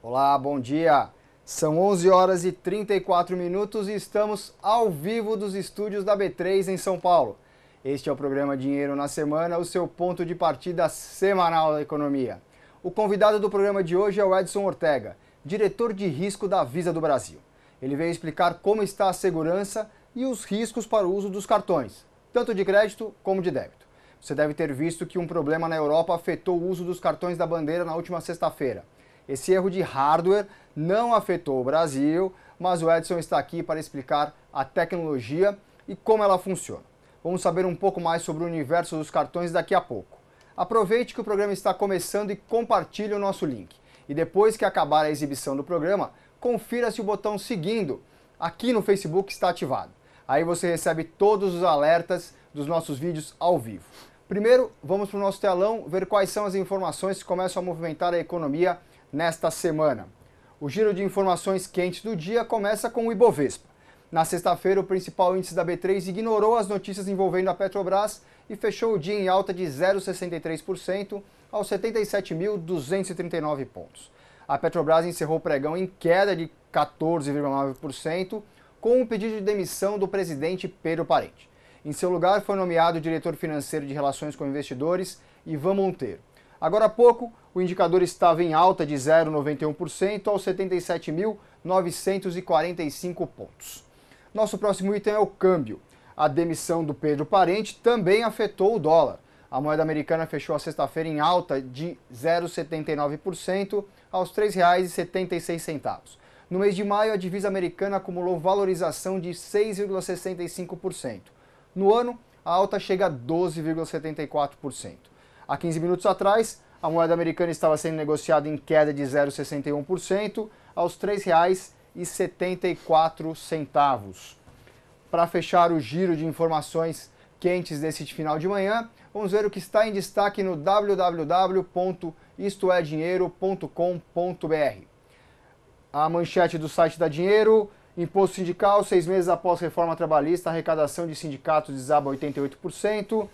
Olá, bom dia. São 11 horas e 34 minutos e estamos ao vivo dos estúdios da B3 em São Paulo. Este é o programa Dinheiro na Semana, o seu ponto de partida semanal da economia. O convidado do programa de hoje é o Edson Ortega, diretor de risco da Visa do Brasil. Ele veio explicar como está a segurança e os riscos para o uso dos cartões, tanto de crédito como de débito. Você deve ter visto que um problema na Europa afetou o uso dos cartões da bandeira na última sexta-feira. Esse erro de hardware não afetou o Brasil, mas o Edson está aqui para explicar a tecnologia e como ela funciona. Vamos saber um pouco mais sobre o universo dos cartões daqui a pouco. Aproveite que o programa está começando e compartilhe o nosso link. E depois que acabar a exibição do programa, confira se o botão seguindo aqui no Facebook está ativado. Aí você recebe todos os alertas dos nossos vídeos ao vivo. Primeiro, vamos para o nosso telão ver quais são as informações que começam a movimentar a economia nesta semana. O giro de informações quentes do dia começa com o Ibovespa. Na sexta-feira, o principal índice da B3 ignorou as notícias envolvendo a Petrobras e fechou o dia em alta de 0,63% aos 77.239 pontos. A Petrobras encerrou o pregão em queda de 14,9%, com um pedido de demissão do presidente Pedro Parente. Em seu lugar, foi nomeado o diretor financeiro de Relações com Investidores, Ivan Monteiro. Agora há pouco, o indicador estava em alta de 0,91% aos 77.945 pontos. Nosso próximo item é o câmbio. A demissão do Pedro Parente também afetou o dólar. A moeda americana fechou a sexta-feira em alta de 0,79% aos R$ 3,76. No mês de maio, a divisa americana acumulou valorização de 6,65%. No ano, a alta chega a 12,74%. Há 15 minutos atrás, a moeda americana estava sendo negociada em queda de 0,61% aos R$ 3,74. Para fechar o giro de informações quentes desse final de manhã, vamos ver o que está em destaque no www.istoedinheiro.com.br. A manchete do site da Dinheiro: imposto sindical, 6 meses após reforma trabalhista, a arrecadação de sindicatos desaba 88%.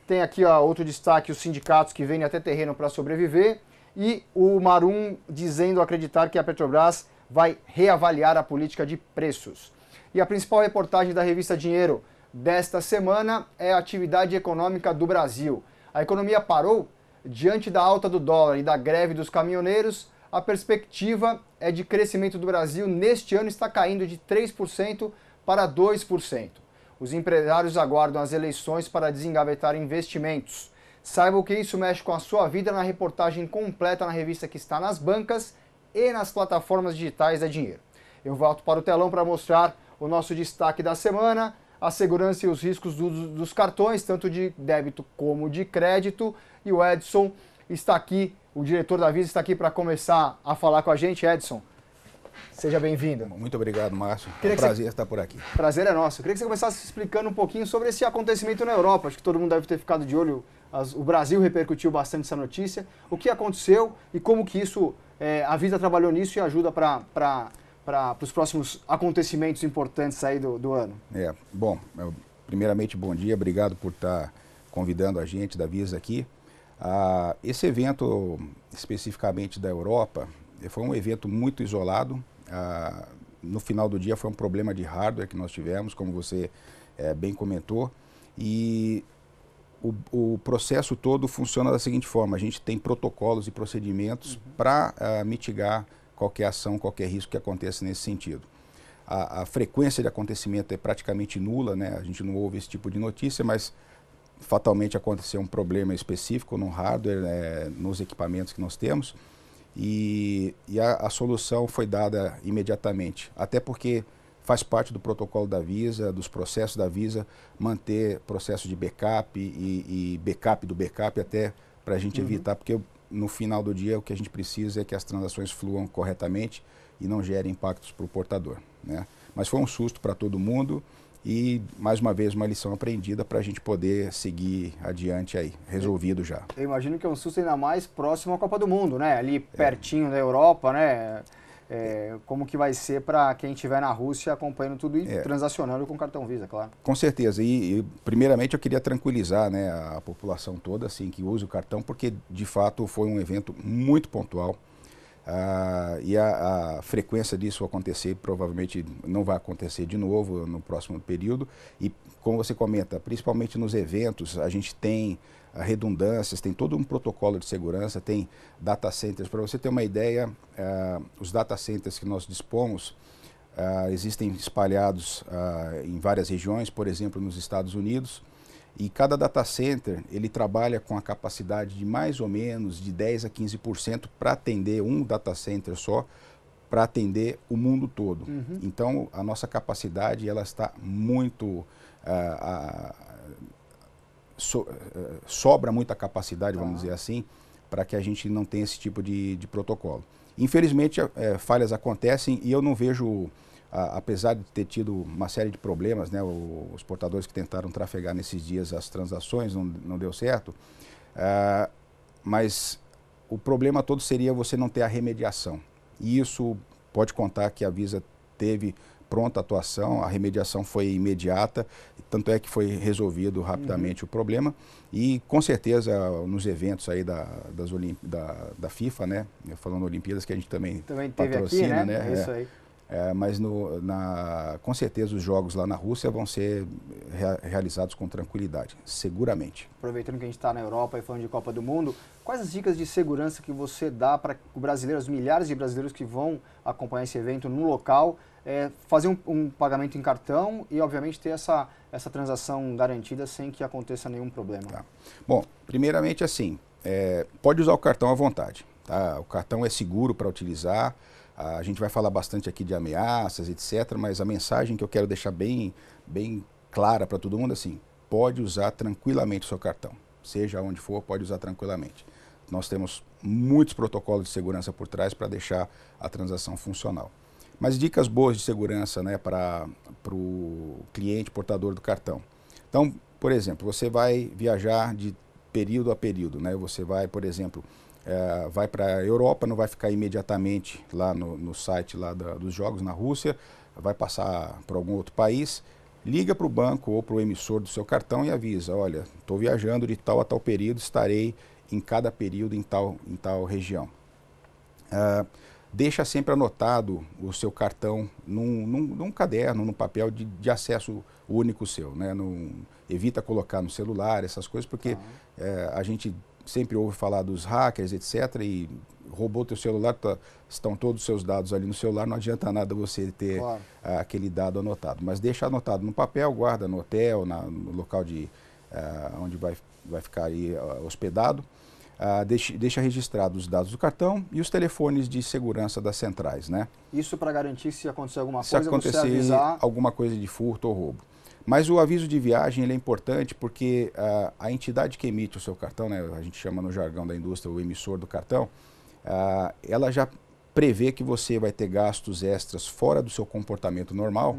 Tem aqui outro destaque, os sindicatos que vendem até terreno para sobreviver. E o Marum dizendo acreditar que a Petrobras vai reavaliar a política de preços. E a principal reportagem da revista Dinheiro desta semana é a atividade econômica do Brasil. A economia parou? Diante da alta do dólar e da greve dos caminhoneiros, a perspectiva é de crescimento do Brasil neste ano está caindo de 3% para 2%. Os empresários aguardam as eleições para desengavetar investimentos. Saiba o que isso mexe com a sua vida na reportagem completa na revista que está nas bancas e nas plataformas digitais da Dinheiro. Eu volto para o telão para mostrar o nosso destaque da semana, a segurança e os riscos dos cartões, tanto de débito como de crédito. E o Edson está aqui, o diretor da Visa está aqui para começar a falar com a gente. Edson, seja bem-vindo. Muito obrigado, Márcio. É um prazer estar por aqui. Prazer é nosso. Eu queria que você começasse explicando um pouquinho sobre esse acontecimento na Europa. Acho que todo mundo deve ter ficado de olho. O Brasil repercutiu bastante essa notícia. O que aconteceu e como que isso, a Visa trabalhou nisso e ajuda para os próximos acontecimentos importantes aí do ano. Bom, primeiramente, bom dia. Obrigado por estar convidando a gente da Visa aqui. Esse evento, especificamente da Europa, foi um evento muito isolado. No final do dia foi um problema de hardware que nós tivemos, como você bem comentou, e o processo todo funciona da seguinte forma: a gente tem protocolos e procedimentos para mitigar qualquer ação, qualquer risco que aconteça nesse sentido. A frequência de acontecimento é praticamente nula, né? A gente não ouve esse tipo de notícia, mas fatalmente aconteceu um problema específico no hardware, nos equipamentos que nós temos. E a solução foi dada imediatamente, até porque faz parte do protocolo da Visa, dos processos da Visa, manter processo de backup e backup do backup, até para a gente evitar, porque no final do dia o que a gente precisa é que as transações fluam corretamente e não gerem impactos para o portador, né? Mas foi um susto para todo mundo e, mais uma vez, uma lição aprendida para a gente poder seguir adiante aí, resolvido já. Eu imagino que é um susto ainda mais próximo à Copa do Mundo, né? Ali pertinho da Europa, né? Como que vai ser para quem estiver na Rússia acompanhando tudo e transacionando com cartão Visa, claro. Com certeza. E primeiramente eu queria tranquilizar, né, a população toda assim, que usa o cartão, porque de fato foi um evento muito pontual. E a frequência disso acontecer provavelmente não vai acontecer de novo no próximo período. E como você comenta, principalmente nos eventos, a gente tem redundâncias, tem todo um protocolo de segurança, tem data centers. Para você ter uma ideia, os data centers que nós dispomos existem espalhados em várias regiões, por exemplo, nos Estados Unidos. E cada data center, ele trabalha com a capacidade de mais ou menos de 10 a 15% para atender um data center só, para atender o mundo todo. Uhum. Então, a nossa capacidade, ela está muito... sobra muita capacidade, vamos dizer assim, para que a gente não tenha esse tipo de protocolo. Infelizmente, falhas acontecem e eu não vejo... apesar de ter tido uma série de problemas, né, os portadores que tentaram trafegar nesses dias as transações, não deu certo, mas o problema todo seria você não ter a remediação. E isso pode contar que a Visa teve pronta atuação, a remediação foi imediata, tanto é que foi resolvido rapidamente o problema. E com certeza nos eventos aí da FIFA, né, falando Olimpíadas, que a gente também patrocina, teve aqui, né? É isso aí. Mas com certeza os jogos lá na Rússia vão ser realizados com tranquilidade, seguramente. Aproveitando que a gente está na Europa e falando de Copa do Mundo, quais as dicas de segurança que você dá para o brasileiro, os milhares de brasileiros que vão acompanhar esse evento no local, fazer um pagamento em cartão e, obviamente, ter essa transação garantida sem que aconteça nenhum problema? Tá. Bom, primeiramente assim, pode usar o cartão à vontade. Tá? O cartão é seguro para utilizar. A gente vai falar bastante aqui de ameaças, etc., mas a mensagem que eu quero deixar bem clara para todo mundo, assim, pode usar tranquilamente o seu cartão. Seja onde for, pode usar tranquilamente. Nós temos muitos protocolos de segurança por trás para deixar a transação funcional. Mas dicas boas de segurança, né, para o cliente portador do cartão. Então, por exemplo, você vai viajar de período a período, né? Você vai, por exemplo... vai para a Europa, não vai ficar imediatamente lá no site lá dos jogos na Rússia, vai passar para algum outro país, liga para o banco ou para o emissor do seu cartão e avisa, olha, estou viajando de tal a tal período, estarei em cada período em tal região. Deixa sempre anotado o seu cartão num caderno, num papel de acesso único seu, né? Evita colocar no celular, essas coisas, porque a gente... sempre ouve falar dos hackers, etc., e roubou teu celular, estão todos os seus dados ali no celular, não adianta nada você ter aquele dado anotado. Mas deixa anotado no papel, guarda no hotel, no local onde vai ficar aí hospedado. Deixa registrado os dados do cartão e os telefones de segurança das centrais, né? Isso para garantir se acontecer alguma coisa, se acontecer você avisar... alguma coisa de furto ou roubo. Mas o aviso de viagem ele é importante porque a entidade que emite o seu cartão, né, a gente chama no jargão da indústria o emissor do cartão, ela já prevê que você vai ter gastos extras fora do seu comportamento normal,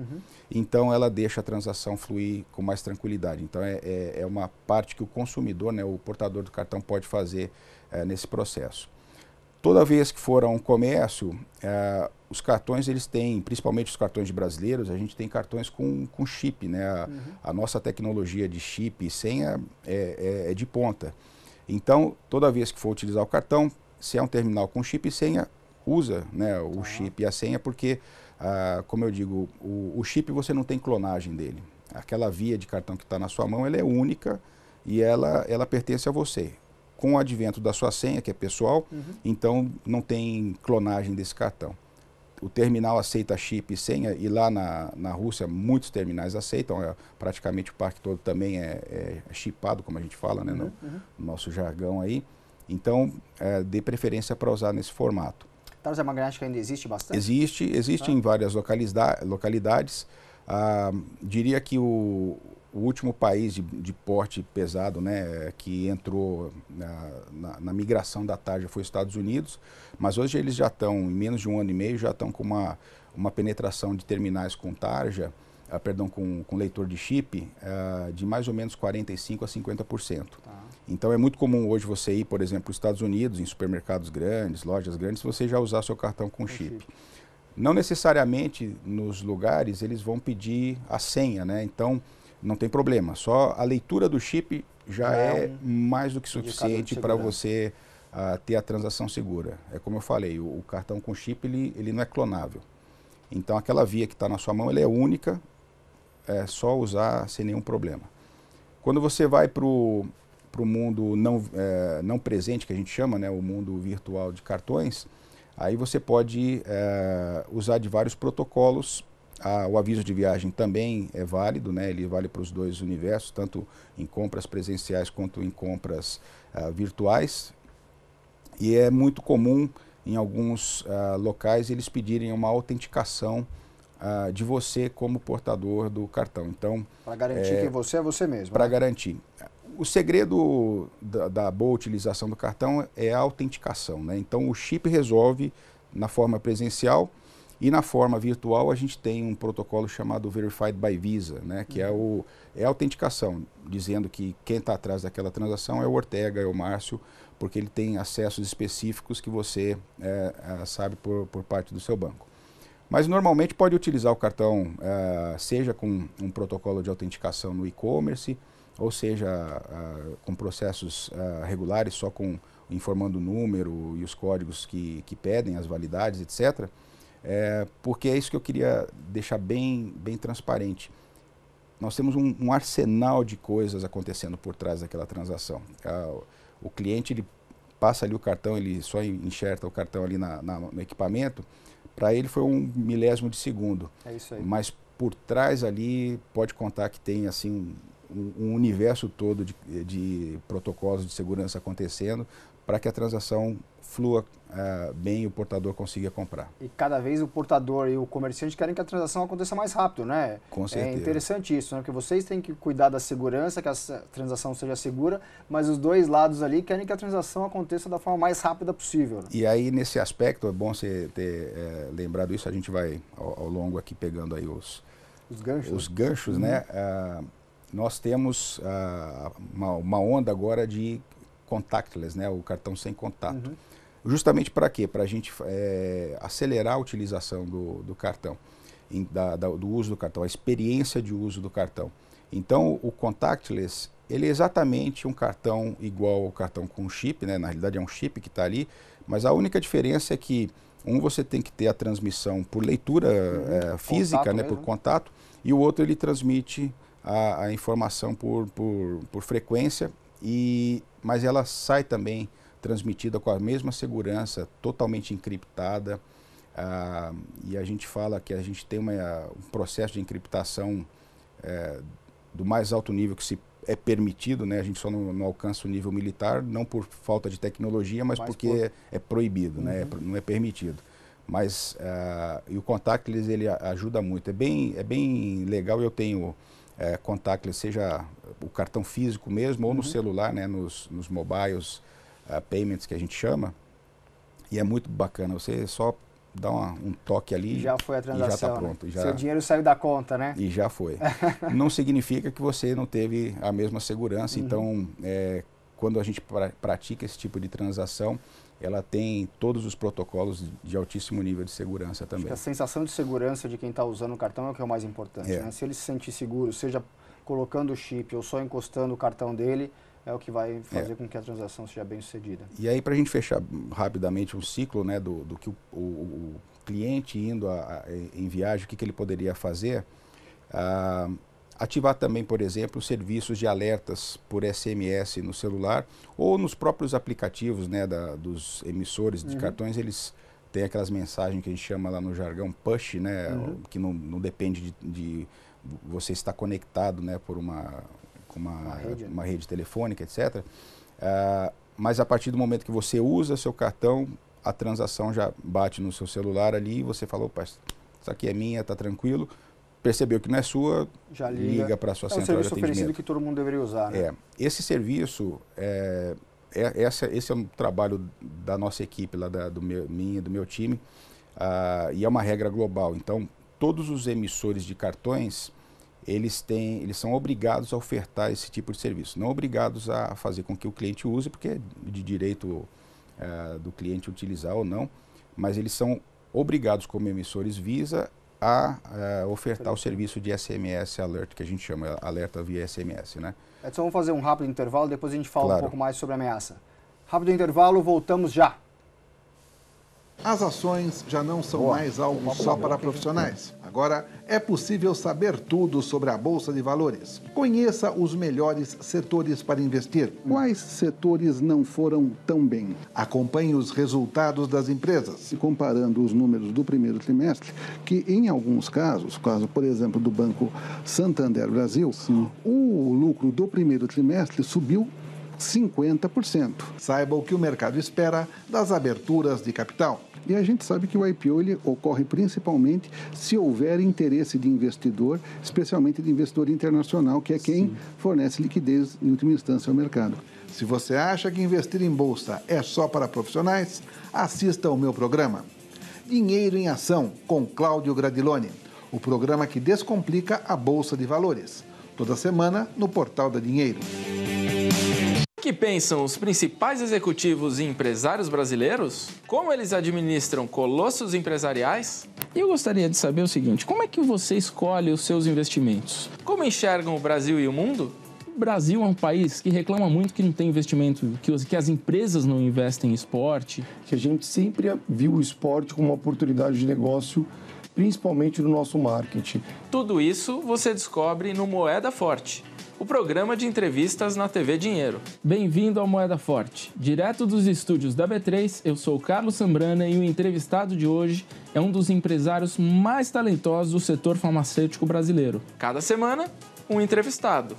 então ela deixa a transação fluir com mais tranquilidade. Então é uma parte que o consumidor, né, o portador do cartão pode fazer nesse processo. Toda vez que for a um comércio, os cartões eles têm, principalmente os cartões de brasileiros, a gente tem cartões com chip, né? A nossa tecnologia de chip e senha é de ponta. Então, toda vez que for utilizar o cartão, se é um terminal com chip e senha, usa, né, o chip e a senha, porque, como eu digo, o chip você não tem clonagem dele. Aquela via de cartão que está na sua mão, ela é única e ela pertence a você. Com o advento da sua senha, que é pessoal, então não tem clonagem desse cartão. O terminal aceita chip e senha, e lá na Rússia muitos terminais aceitam, praticamente o parque todo também é chipado, como a gente fala, né, no nosso jargão aí. Então, dê preferência para usar nesse formato. Tarja magnética ainda existe bastante? Existe em várias localidades. Diria que o último país de porte pesado, né, que entrou na migração da tarja foi os Estados Unidos, mas hoje eles já estão, em menos de 1 ano e meio, já estão com uma penetração de terminais com tarja, com leitor de chip, de mais ou menos 45% a 50%. Então é muito comum hoje você ir, por exemplo, para os Estados Unidos, em supermercados grandes, lojas grandes, você já usar seu cartão com chip. Não necessariamente nos lugares eles vão pedir a senha, né? Então não tem problema, só a leitura do chip já é mais do que suficiente para você ter a transação segura. É como eu falei, o cartão com chip ele não é clonável. Então aquela via que está na sua mão, ela é única, é só usar sem nenhum problema. Quando você vai para o mundo não presente, que a gente chama, né, o mundo virtual de cartões, aí você pode usar de vários protocolos. O aviso de viagem também é válido, né, ele vale para os dois universos, tanto em compras presenciais quanto em compras virtuais. E é muito comum em alguns locais eles pedirem uma autenticação de você como portador do cartão. Então, para garantir que você é você mesmo. Para né? garantir. O segredo da boa utilização do cartão é a autenticação, né? Então o chip resolve na forma presencial e na forma virtual a gente tem um protocolo chamado Verified by Visa, né? Que é a autenticação, dizendo que quem está atrás daquela transação é o Ortega, é o Márcio, porque ele tem acessos específicos que você sabe por parte do seu banco. Mas normalmente pode utilizar o cartão, seja com um protocolo de autenticação no e-commerce, ou seja, com processos regulares, só informando o número e os códigos que pedem, as validades, etc. Porque é isso que eu queria deixar bem transparente. Nós temos um arsenal de coisas acontecendo por trás daquela transação. O cliente ele passa ali o cartão, ele só enxerta o cartão ali no equipamento, para ele foi 1/1000 de segundo. É isso aí. Mas por trás ali pode contar que tem assim um universo todo de protocolos de segurança acontecendo para que a transação flua bem e o portador consiga comprar. E cada vez o portador e o comerciante querem que a transação aconteça mais rápido, né? Com certeza. É interessante isso, né? Porque vocês têm que cuidar da segurança, que a transação seja segura, mas os dois lados ali querem que a transação aconteça da forma mais rápida possível. Né? E aí, nesse aspecto, é bom você ter lembrado isso, a gente vai ao longo aqui pegando aí os ganchos, né? Nós temos uma onda agora de contactless, né? O cartão sem contato. Justamente para quê? Para a gente acelerar a utilização do cartão, do uso do cartão, a experiência de uso do cartão. Então, o contactless, ele é exatamente um cartão igual ao cartão com chip, né? Na realidade é um chip que está ali, mas a única diferença é que você tem que ter a transmissão por leitura física, né? Por contato, e o outro ele transmite a informação por frequência, mas ela sai também transmitida com a mesma segurança, totalmente encriptada, e a gente fala que a gente tem um processo de encriptação do mais alto nível que se é permitido, né? A gente só não alcança o nível militar, não por falta de tecnologia, mas porque é proibido, né? Não é permitido. Mas e o contactless ele ajuda muito, é bem legal. Eu tenho contactless, seja o cartão físico mesmo ou no celular, né? Nos mobiles payments que a gente chama, e é muito bacana, você só dá um toque ali já foi a transação, e já está pronto. Né? Seu dinheiro saiu da conta, né? E já foi. Não significa que você não teve a mesma segurança, então quando a gente pratica esse tipo de transação, ela tem todos os protocolos de altíssimo nível de segurança também. Acho que a sensação de segurança de quem está usando o cartão é o que é o mais importante. Né? Se ele se sentir seguro, seja colocando o chip ou só encostando o cartão dele, é o que vai fazer com que a transação seja bem sucedida. E aí, para a gente fechar rapidamente um ciclo, né, do que o cliente indo em viagem, o que ele poderia fazer, ativar também, por exemplo, serviços de alertas por SMS no celular ou nos próprios aplicativos, né, dos emissores de cartões. Eles têm aquelas mensagens que a gente chama lá no jargão push, né, que não depende de você estar conectado, né, por uma rede telefônica, etc. Mas a partir do momento que você usa seu cartão, a transação já bate no seu celular ali e você fala, opa, isso aqui é minha, tá tranquilo. Percebeu que não é sua, já liga para a sua central de atendimento. É um serviço oferecido que todo mundo deveria usar. Né? Esse serviço, esse é um trabalho da nossa equipe, lá do meu time, e é uma regra global. Então, todos os emissores de cartões, eles são obrigados a ofertar esse tipo de serviço. Não obrigados a fazer com que o cliente use, porque é de direito do cliente utilizar ou não, mas eles são obrigados, como emissores Visa, a ofertar o serviço de SMS Alert, que a gente chama alerta via SMS, né? Então vamos fazer um rápido intervalo, depois a gente fala um pouco mais sobre a ameaça. Rápido intervalo, voltamos já. As ações já não são mais algo só para profissionais. Agora é possível saber tudo sobre a Bolsa de Valores. Conheça os melhores setores para investir. Quais setores não foram tão bem? Acompanhe os resultados das empresas. E comparando os números do primeiro trimestre, que em alguns casos, caso por exemplo do Banco Santander Brasil, o lucro do primeiro trimestre subiu 50%. Saiba o que o mercado espera das aberturas de capital. E a gente sabe que o IPO ele ocorre principalmente se houver interesse de investidor, especialmente de investidor internacional, que é quem fornece liquidez em última instância ao mercado. Se você acha que investir em bolsa é só para profissionais, assista ao meu programa Dinheiro em Ação, com Cláudio Gradiloni, o programa que descomplica a Bolsa de Valores. Toda semana no Portal da Dinheiro. O que pensam os principais executivos e empresários brasileiros? Como eles administram colossos empresariais? E eu gostaria de saber o seguinte, como é que você escolhe os seus investimentos? Como enxergam o Brasil e o mundo? O Brasil é um país que reclama muito que não tem investimento, que as empresas não investem em esporte. Que a gente sempre viu o esporte como uma oportunidade de negócio, principalmente no nosso marketing. Tudo isso você descobre no Moeda Forte, o programa de entrevistas na TV Dinheiro. Bem-vindo ao Moeda Forte. Direto dos estúdios da B3, eu sou o Carlos Sambrana e o entrevistado de hoje é um dos empresários mais talentosos do setor farmacêutico brasileiro. Cada semana, um entrevistado.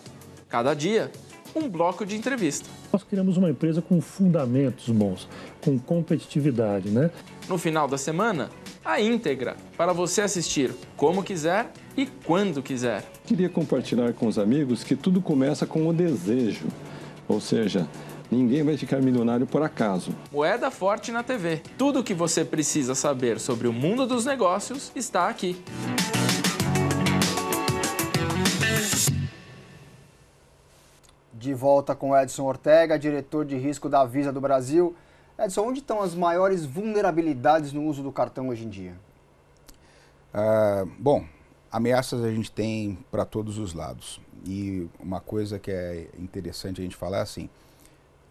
Cada dia, um bloco de entrevista. Nós criamos uma empresa com fundamentos bons, com competitividade, né? No final da semana, a íntegra para você assistir como quiser e quando quiser. Queria compartilhar com os amigos que tudo começa com o desejo, ou seja, ninguém vai ficar milionário por acaso. Moeda Forte na TV. Tudo o que você precisa saber sobre o mundo dos negócios está aqui. De volta com Edson Ortega, diretor de risco da Visa do Brasil. Edson, onde estão as maiores vulnerabilidades no uso do cartão hoje em dia? Bom, ameaças a gente tem para todos os lados. E uma coisa que é interessante a gente falar assim,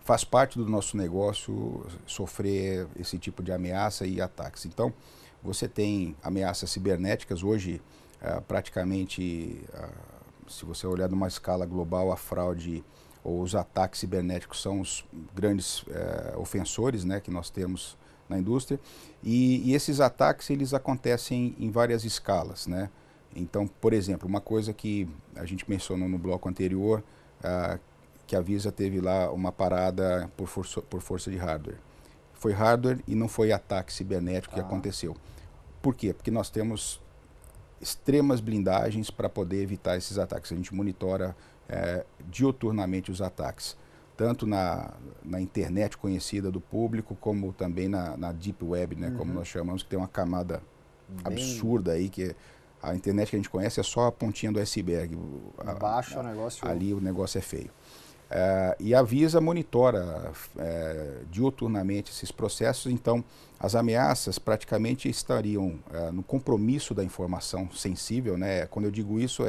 faz parte do nosso negócio sofrer esse tipo de ameaça e ataques. Então, você tem ameaças cibernéticas. Hoje, praticamente, se você olhar numa escala global, a fraude ou os ataques cibernéticos são os grandes ofensores, né, que nós temos na indústria. E esses ataques, eles acontecem em várias escalas, né? Então, por exemplo, uma coisa que a gente mencionou no bloco anterior, que a Visa teve lá uma parada por força de hardware. Foi hardware e não foi ataque cibernético que aconteceu. Por quê? Porque nós temos extremas blindagens para poder evitar esses ataques. A gente monitora diuturnamente os ataques, tanto na internet conhecida do público, como também na Deep Web, né, como nós chamamos, que tem uma camada absurda aí, que a internet que a gente conhece é só a pontinha do iceberg. Abaixo o negócio... Ali o negócio é feio. E a Visa monitora diuturnamente esses processos, então as ameaças praticamente estariam no compromisso da informação sensível, né? Quando eu digo isso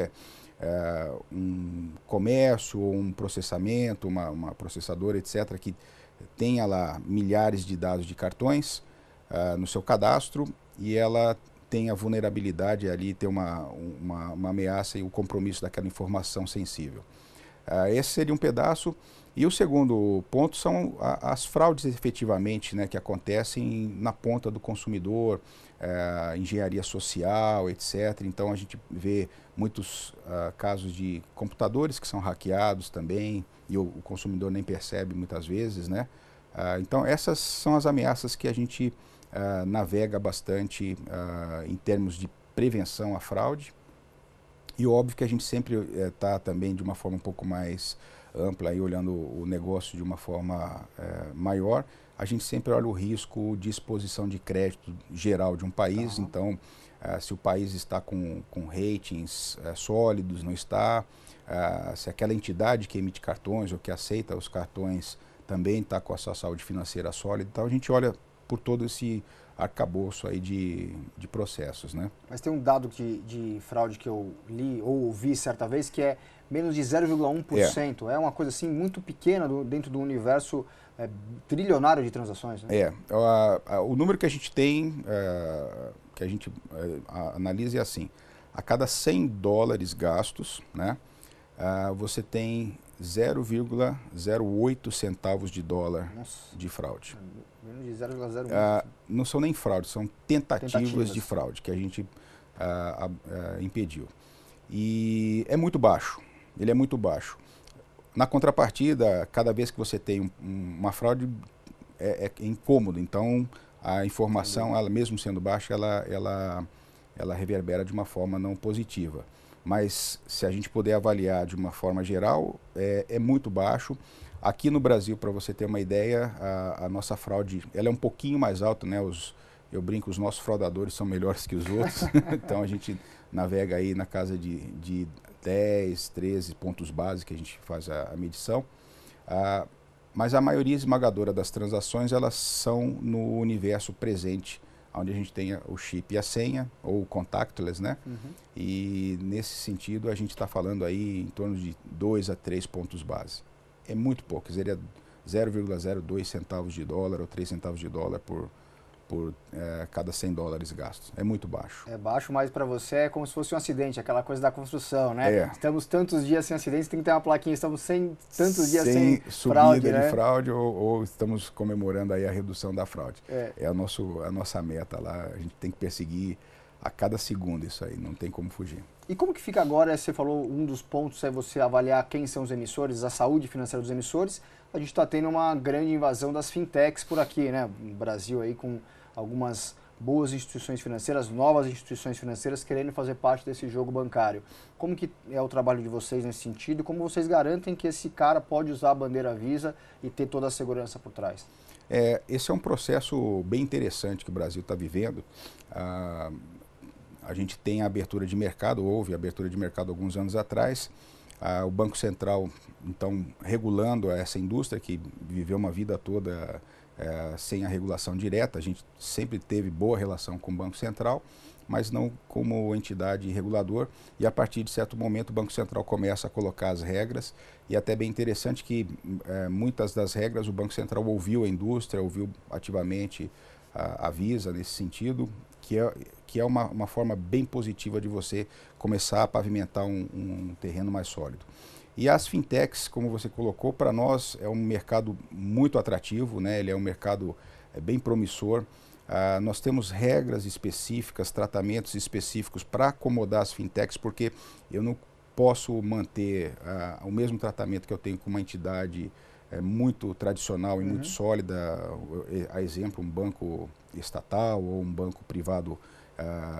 um comércio, um processamento, uma processadora, etc., que tenha lá milhares de dados de cartões no seu cadastro e ela tem a vulnerabilidade ali, ter uma ameaça e o compromisso daquela informação sensível. Esse seria um pedaço. E o segundo ponto são as fraudes efetivamente, né, que acontecem na ponta do consumidor, engenharia social, etc. Então a gente vê muitos casos de computadores que são hackeados também e o consumidor nem percebe muitas vezes, né? Então essas são as ameaças que a gente navega bastante em termos de prevenção à fraude. E óbvio que a gente sempre está também de uma forma um pouco mais ampla, aí, olhando o negócio de uma forma maior. A gente sempre olha o risco de exposição de crédito geral de um país. Então, se o país está com ratings sólidos, não está, se aquela entidade que emite cartões ou que aceita os cartões também está com a sua saúde financeira sólida. Então, a gente olha por todo esse arcabouço aí de processos, né? Mas tem um dado de fraude que eu li ou ouvi certa vez que é menos de 0,1%. É uma coisa assim muito pequena dentro do universo trilionário de transações, né? O número que a gente tem, que a gente analisa é assim: a cada 100 dólares gastos, né, você tem 0,08 centavos de dólar de fraude. Menos de 0,01%. Não são nem fraudes, são tentativas de fraude que a gente impediu. E é muito baixo, ele é muito baixo. Na contrapartida, cada vez que você tem uma fraude, é incômodo. Então, a informação, ela mesmo sendo baixa, ela reverbera de uma forma não positiva. Mas, se a gente puder avaliar de uma forma geral, é muito baixo. Aqui no Brasil, para você ter uma ideia, a nossa fraude ela é um pouquinho mais alta, né? Eu brinco, os nossos fraudadores são melhores que os outros. Então, a gente navega aí na casa de 10, 13 pontos base que a gente faz a medição. Mas a maioria esmagadora das transações, elas são no universo presente, onde a gente tem o chip e a senha, ou contactless, né? E nesse sentido, a gente está falando aí em torno de 2 a 3 pontos base. É muito pouco, seria 0,02 centavos de dólar ou 3 centavos de dólar por cada 100 dólares gastos. É muito baixo. É baixo, mas para você é como se fosse um acidente, aquela coisa da construção, né? Estamos tantos dias sem acidentes, tem que ter uma plaquinha, estamos tantos dias sem fraude, subida né? de fraude ou estamos comemorando aí a redução da fraude. É a nossa meta lá, a gente tem que perseguir a cada segundo isso aí, não tem como fugir. E como que fica agora, você falou, um dos pontos é você avaliar quem são os emissores, a saúde financeira dos emissores. A gente está tendo uma grande invasão das fintechs por aqui, né? No Brasil aí com algumas boas instituições financeiras, novas instituições financeiras querendo fazer parte desse jogo bancário. Como que é o trabalho de vocês nesse sentido? Como vocês garantem que esse cara pode usar a bandeira Visa e ter toda a segurança por trás? Esse é um processo bem interessante que o Brasil está vivendo. A gente tem a abertura de mercado, houve abertura de mercado alguns anos atrás. O Banco Central, então, regulando essa indústria que viveu uma vida toda sem a regulação direta. A gente sempre teve boa relação com o Banco Central, mas não como entidade regulador. E a partir de certo momento o Banco Central começa a colocar as regras. E até bem interessante que muitas das regras o Banco Central ouviu a indústria, ouviu ativamente a Visa nesse sentido, que é uma forma bem positiva de você começar a pavimentar um terreno mais sólido. E as fintechs, como você colocou, para nós é um mercado muito atrativo, né? Ele é um mercado bem promissor. Nós temos regras específicas, tratamentos específicos para acomodar as fintechs, porque eu não posso manter o mesmo tratamento que eu tenho com uma entidade muito tradicional e muito sólida, a exemplo, um banco estatal ou um banco privado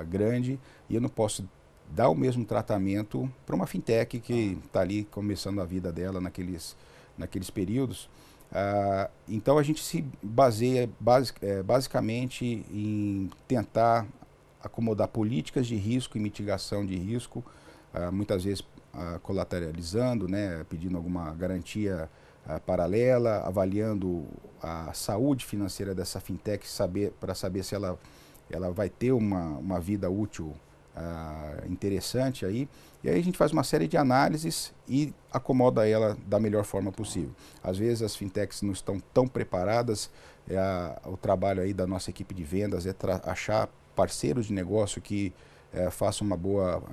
grande, e eu não posso dar o mesmo tratamento para uma fintech que está ali começando a vida dela naqueles períodos. Então a gente se baseia basicamente em tentar acomodar políticas de risco e mitigação de risco, muitas vezes colateralizando, né, pedindo alguma garantia paralela, avaliando a saúde financeira dessa fintech para saber se ela vai ter uma vida útil interessante aí. E aí a gente faz uma série de análises e acomoda ela da melhor forma possível. Às vezes as fintechs não estão tão preparadas, o trabalho aí da nossa equipe de vendas é achar parceiros de negócio que façam uma boa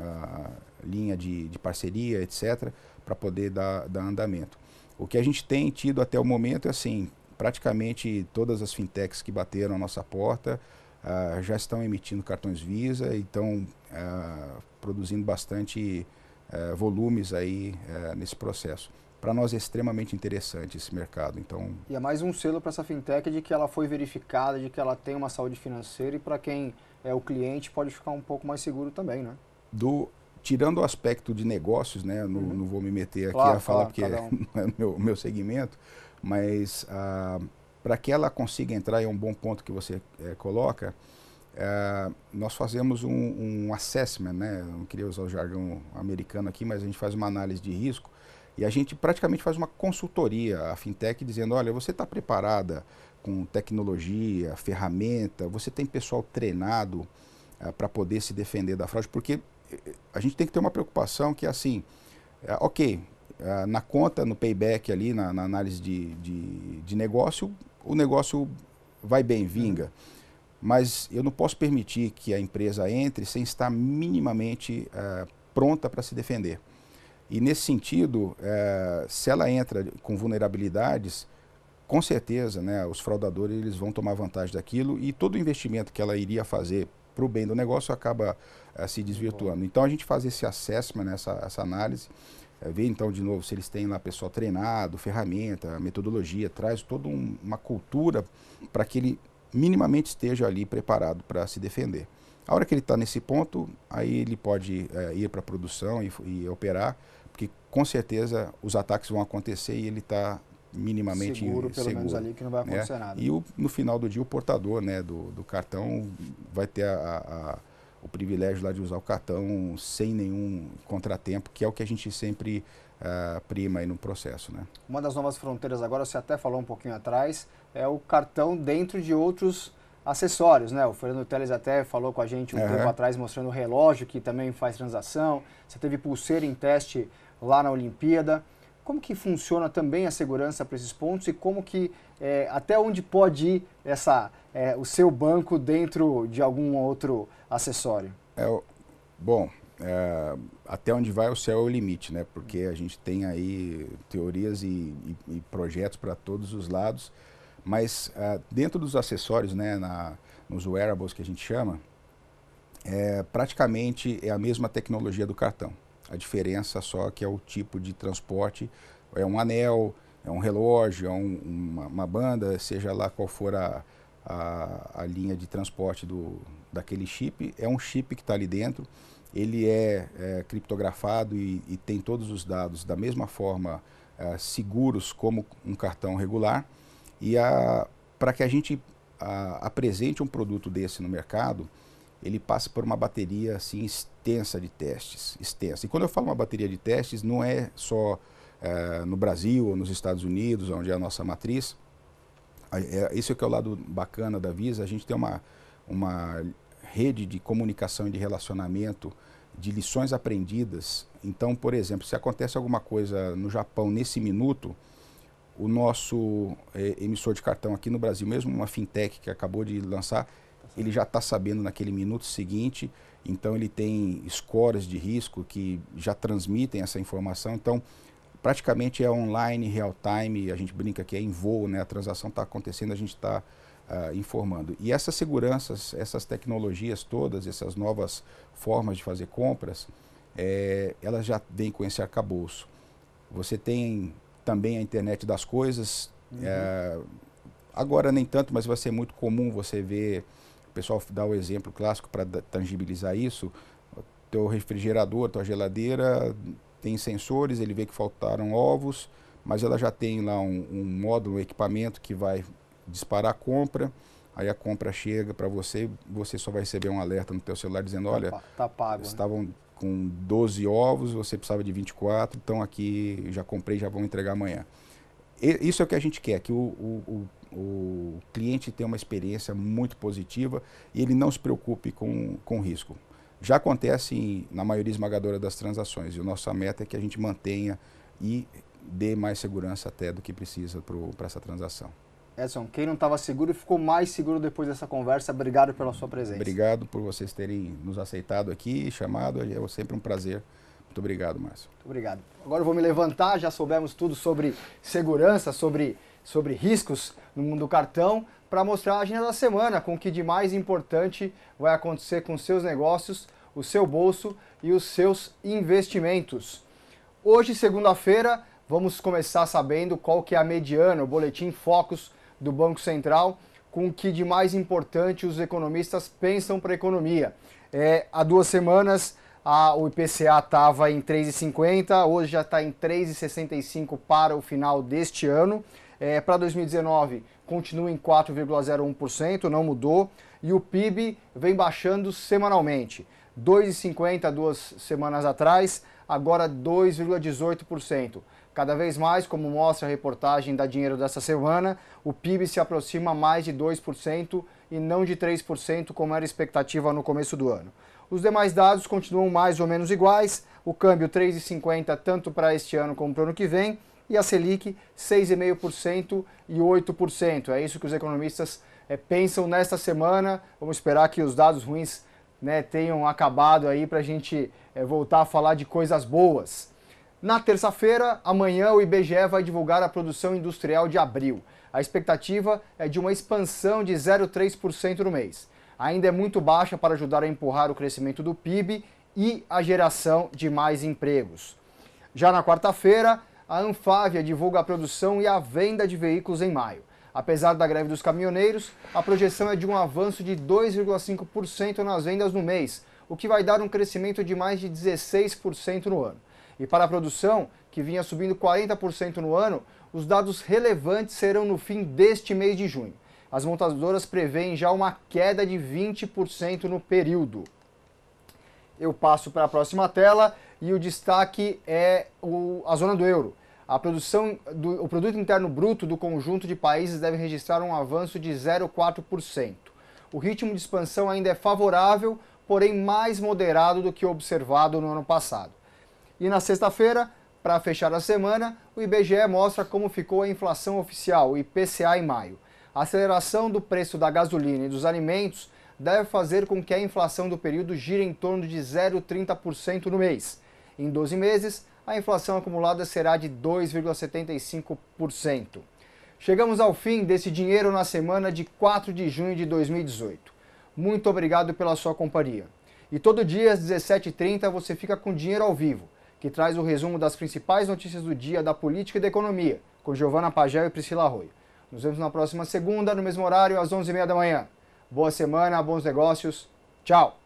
linha de parceria, etc., para poder dar andamento. O que a gente tem tido até o momento é assim, praticamente todas as fintechs que bateram a nossa porta já estão emitindo cartões Visa e estão produzindo bastante volumes aí nesse processo. Para nós é extremamente interessante esse mercado. Então, e é mais um selo para essa fintech de que ela foi verificada, de que ela tem uma saúde financeira, e para quem é o cliente pode ficar um pouco mais seguro também, né? Tirando o aspecto de negócios, né, não vou me meter aqui a falar porque não é o meu segmento, mas para que ela consiga entrar, é um bom ponto que você coloca, nós fazemos um assessment, né, não queria usar o jargão americano aqui, mas a gente faz uma análise de risco e a gente praticamente faz uma consultoria à fintech dizendo, olha, você está preparada com tecnologia, ferramenta, você tem pessoal treinado para poder se defender da fraude, porque a gente tem que ter uma preocupação que é assim, ok, na conta, no payback ali, na análise de negócio, o negócio vai bem, vinga. Mas eu não posso permitir que a empresa entre sem estar minimamente pronta para se defender. E nesse sentido, se ela entra com vulnerabilidades, com certeza, né, os fraudadores eles vão tomar vantagem daquilo e todo o investimento que ela iria fazer para o bem do negócio acaba se desvirtuando. Então a gente faz esse assessment, essa análise, ver então de novo se eles têm lá pessoal treinado, ferramenta, metodologia, traz toda uma cultura para que ele minimamente esteja ali preparado para se defender. A hora que ele está nesse ponto, aí ele pode ir para a produção e operar, porque com certeza os ataques vão acontecer e ele está minimamente seguro, pelo menos ali que não vai acontecer nada. E no final do dia o portador, né, do cartão vai ter o privilégio lá de usar o cartão sem nenhum contratempo, que é o que a gente sempre prima aí no processo, né? Uma das novas fronteiras agora, você até falou um pouquinho atrás, é o cartão dentro de outros acessórios, né? O Fernando Teles até falou com a gente um tempo atrás, mostrando o relógio que também faz transação. Você teve pulseira em teste lá na Olimpíada. Como que funciona também a segurança para esses pontos e como que, até onde pode ir o seu banco dentro de algum outro acessório? Até onde vai o céu é o limite, né? Porque a gente tem aí teorias e projetos para todos os lados, mas dentro dos acessórios, né, nos wearables que a gente chama, praticamente é a mesma tecnologia do cartão. A diferença só que é o tipo de transporte, é um anel, é um relógio, é uma banda, seja lá qual for a linha de transporte daquele chip, é um chip que está ali dentro, ele é criptografado e tem todos os dados da mesma forma seguros como um cartão regular, e para que a gente apresente um produto desse no mercado, ele passa por uma bateria assim extensa de testes, extensa. E quando eu falo uma bateria de testes, não é só no Brasil ou nos Estados Unidos, onde é a nossa matriz. Esse é o que é o lado bacana da Visa, a gente tem uma rede de comunicação e de relacionamento, de lições aprendidas. Então, por exemplo, se acontece alguma coisa no Japão nesse minuto, o nosso emissor de cartão aqui no Brasil, mesmo uma fintech que acabou de lançar, ele já está sabendo naquele minuto seguinte, então ele tem scores de risco que já transmitem essa informação, então praticamente é online, real time, a gente brinca que é em voo, né? A transação está acontecendo, a gente está informando. E essas seguranças, essas tecnologias todas, essas novas formas de fazer compras, elas já vêm com esse arcabouço. Você tem também a internet das coisas, agora nem tanto, mas vai ser muito comum você ver. O pessoal dá o exemplo clássico para tangibilizar isso. Teu refrigerador, tua geladeira tem sensores, ele vê que faltaram ovos, mas ela já tem lá um módulo, um equipamento que vai disparar a compra, aí a compra chega para você, você só vai receber um alerta no teu celular dizendo, olha, tá pago, estavam, né, com 12 ovos, você precisava de 24, então aqui já comprei, já vão entregar amanhã. Isso é o que a gente quer, que o cliente tenha uma experiência muito positiva e ele não se preocupe com risco. Já acontece na maioria esmagadora das transações e a nossa meta é que a gente mantenha e dê mais segurança até do que precisa para essa transação. Edson, quem não estava seguro ficou mais seguro depois dessa conversa. Obrigado pela sua presença. Obrigado por vocês terem nos aceitado aqui, chamado. É sempre um prazer. Muito obrigado, Márcio. Muito obrigado. Agora eu vou me levantar, já soubemos tudo sobre segurança, sobre riscos no mundo do cartão, para mostrar a agenda da semana, com o que de mais importante vai acontecer com seus negócios, o seu bolso e os seus investimentos. Hoje, segunda-feira, vamos começar sabendo qual que é a mediana, o boletim Focus do Banco Central, com o que de mais importante os economistas pensam para a economia. Há 2 semanas o IPCA estava em 3,50, hoje já está em 3,65 para o final deste ano. Para 2019 continua em 4,01%, não mudou, e o PIB vem baixando semanalmente. 2,50 2 semanas atrás, agora 2,18%. Cada vez mais, como mostra a reportagem da Dinheiro dessa semana, o PIB se aproxima mais de 2% e não de 3%, como era a expectativa no começo do ano. Os demais dados continuam mais ou menos iguais, o câmbio 3,50 tanto para este ano como para o ano que vem, e a Selic 6,5% e 8%. É isso que os economistas pensam nesta semana. Vamos esperar que os dados ruins, né, tenham acabado aí para a gente voltar a falar de coisas boas. Na terça-feira, amanhã, o IBGE vai divulgar a produção industrial de abril. A expectativa é de uma expansão de 0,3% no mês. Ainda é muito baixa para ajudar a empurrar o crescimento do PIB e a geração de mais empregos. Já na quarta-feira, a Anfávia divulga a produção e a venda de veículos em maio. Apesar da greve dos caminhoneiros, a projeção é de um avanço de 2,5% nas vendas no mês, o que vai dar um crescimento de mais de 16% no ano. E para a produção, que vinha subindo 40% no ano, os dados relevantes serão no fim deste mês de junho. As montadoras prevêem já uma queda de 20% no período. Eu passo para a próxima tela e o destaque é a zona do euro. A produção o produto interno bruto do conjunto de países deve registrar um avanço de 0,4%. O ritmo de expansão ainda é favorável, porém mais moderado do que observado no ano passado. E na sexta-feira, para fechar a semana, o IBGE mostra como ficou a inflação oficial, o IPCA, em maio. A aceleração do preço da gasolina e dos alimentos deve fazer com que a inflação do período gire em torno de 0,30% no mês. Em 12 meses, a inflação acumulada será de 2,75%. Chegamos ao fim desse Dinheiro na Semana de 4 de junho de 2018. Muito obrigado pela sua companhia. E todo dia às 17h30 você fica com Dinheiro ao Vivo, que traz o resumo das principais notícias do dia da política e da economia, com Giovana Pagel e Priscila Arroio. Nos vemos na próxima segunda, no mesmo horário, às 11h30 da manhã. Boa semana, bons negócios. Tchau!